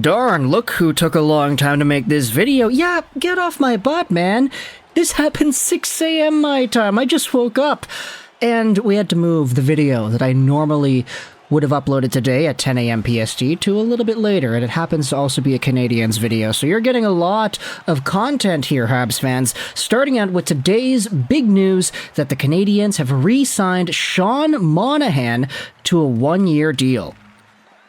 Darn, look who took a long time to make this video. Yeah, get off my butt, man. This happened 6 a.m. my time. I just woke up. And we had to move the video that I normally would have uploaded today at 10 a.m. PST to a little bit later, and it happens to also be a Canadiens video, so you're getting a lot of content here, Habs fans. Starting out with today's big news that the Canadiens have re-signed Sean Monahan to a one-year deal.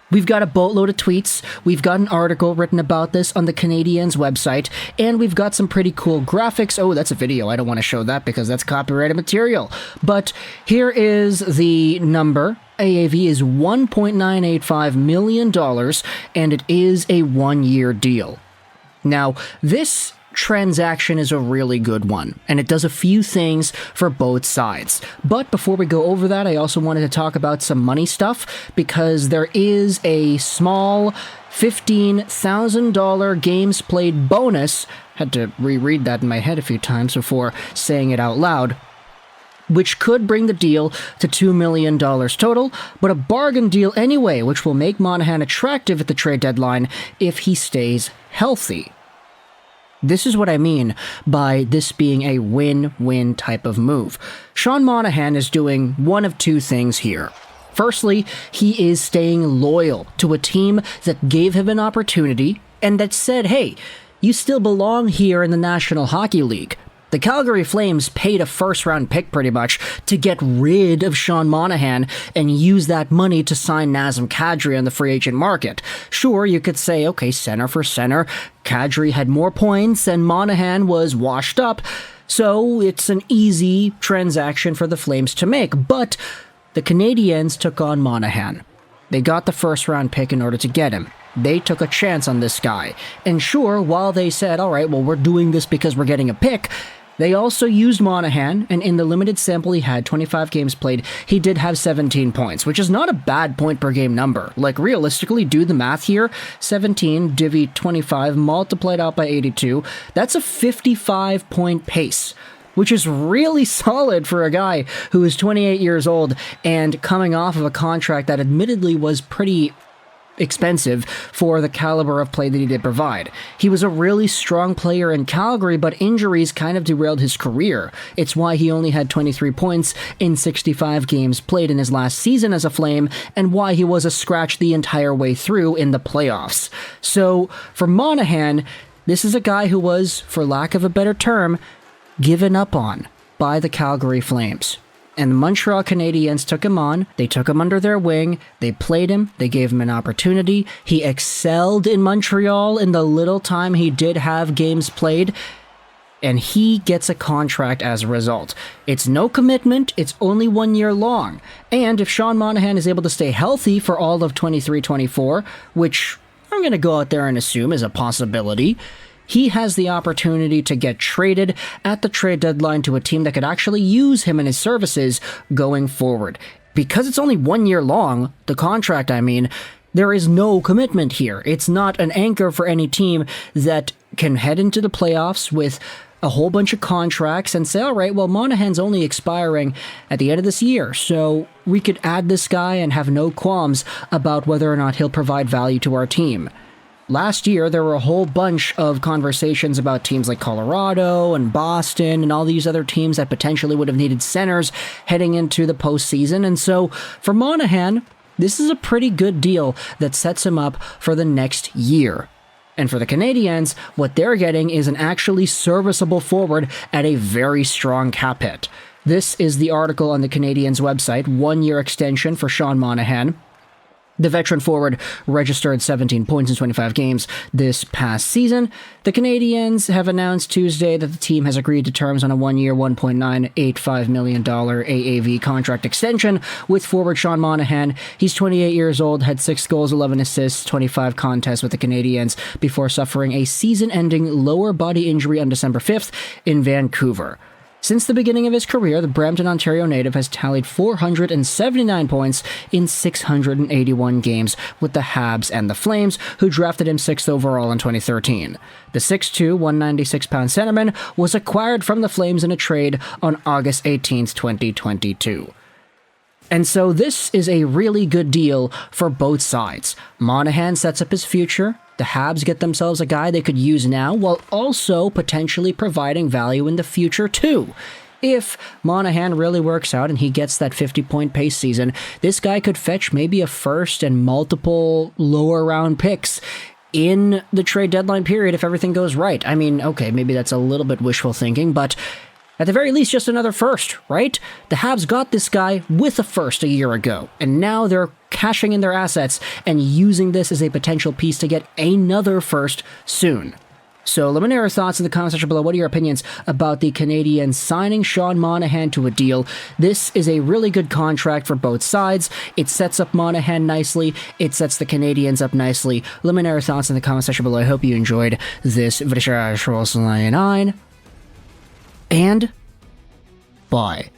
We've got a boatload of tweets, we've got an article written about this on the Canadiens website, and we've got some pretty cool graphics. Oh, that's a video. I don't want to show that because that's copyrighted material. But here is the number. AAV is $1.985 million, and it is a one-year deal. Now, this transaction is a really good one, and it does a few things for both sides. But before we go over that, I also wanted to talk about some money stuff, because there is a small $15,000 games played bonus. Had to reread that in my head a few times before saying it out loud, which could bring the deal to $2 million total, but a bargain deal anyway, which will make Monahan attractive at the trade deadline if he stays healthy. This is what I mean by this being a win-win type of move. Sean Monahan is doing one of two things here. Firstly, he is staying loyal to a team that gave him an opportunity and that said, hey, you still belong here in the National Hockey League. The Calgary Flames paid a first-round pick, pretty much, to get rid of Sean Monahan and use that money to sign Nazem Kadri on the free agent market. Sure, you could say, okay, center for center, Kadri had more points and Monahan was washed up, so it's an easy transaction for the Flames to make. But the Canadiens took on Monahan. They got the first-round pick in order to get him. They took a chance on this guy. And sure, while they said, all right, well, we're doing this because we're getting a pick, they also used Monahan, and in the limited sample he had, 25 games played, he did have 17 points, which is not a bad point-per-game number. Like, realistically, do the math here. 17 divvy 25 multiplied out by 82. That's a 55-point pace, which is really solid for a guy who is 28 years old and coming off of a contract that admittedly was pretty expensive for the caliber of play that he did provide. He was a really strong player in Calgary, but injuries kind of derailed his career. It's why he only had 23 points in 65 games played in his last season as a Flame, and why he was a scratch the entire way through in the playoffs. So, for Monahan, this is a guy who was, for lack of a better term, given up on by the Calgary Flames. And the Montreal Canadiens took him on, they took him under their wing, they played him, they gave him an opportunity, he excelled in Montreal in the little time he did have games played, and he gets a contract as a result. It's no commitment, it's only 1 year long, and if Sean Monahan is able to stay healthy for all of 23-24, which I'm going to go out there and assume is a possibility, he has the opportunity to get traded at the trade deadline to a team that could actually use him and his services going forward. Because it's only 1 year long, the contract I mean, there is no commitment here. It's not an anchor for any team that can head into the playoffs with a whole bunch of contracts and say, all right, well, Monahan's only expiring at the end of this year, so we could add this guy and have no qualms about whether or not he'll provide value to our team. Last year, there were a whole bunch of conversations about teams like Colorado and Boston and all these other teams that potentially would have needed centers heading into the postseason. And so, for Monahan, this is a pretty good deal that sets him up for the next year. And for the Canadiens, what they're getting is an actually serviceable forward at a very strong cap hit. This is the article on the Canadiens website, 1 year extension for Sean Monahan. The veteran forward registered 17 points in 25 games this past season. The Canadiens have announced Tuesday that the team has agreed to terms on a 1 year, $1.985 million AAV contract extension with forward Sean Monahan. He's 28 years old, had 6 goals, 11 assists, 25 contests with the Canadiens before suffering a season-ending lower body injury on December 5th in Vancouver. Since the beginning of his career, the Brampton, Ontario native has tallied 479 points in 681 games with the Habs and the Flames, who drafted him 6th overall in 2013. The 6'2", 196-pound centerman was acquired from the Flames in a trade on August 18, 2022. And so this is a really good deal for both sides. Monahan sets up his future the Habs get themselves a guy they could use now while also potentially providing value in the future too. If Monahan really works out and he gets that 50-point pace season, this guy could fetch maybe a first and multiple lower round picks in the trade deadline period if everything goes right. I mean, okay, maybe that's a little bit wishful thinking, but at the very least, just another first, right? The Habs got this guy with a first a year ago, and now they're cashing in their assets and using this as a potential piece to get another first soon. So let me know your thoughts in the comment section below. What are your opinions about the Canadiens signing Sean Monahan to a deal? This is a really good contract for both sides. It sets up Monahan nicely. It sets the Canadiens up nicely. Let me know your thoughts in the comment section below. I hope you enjoyed this video. And bye.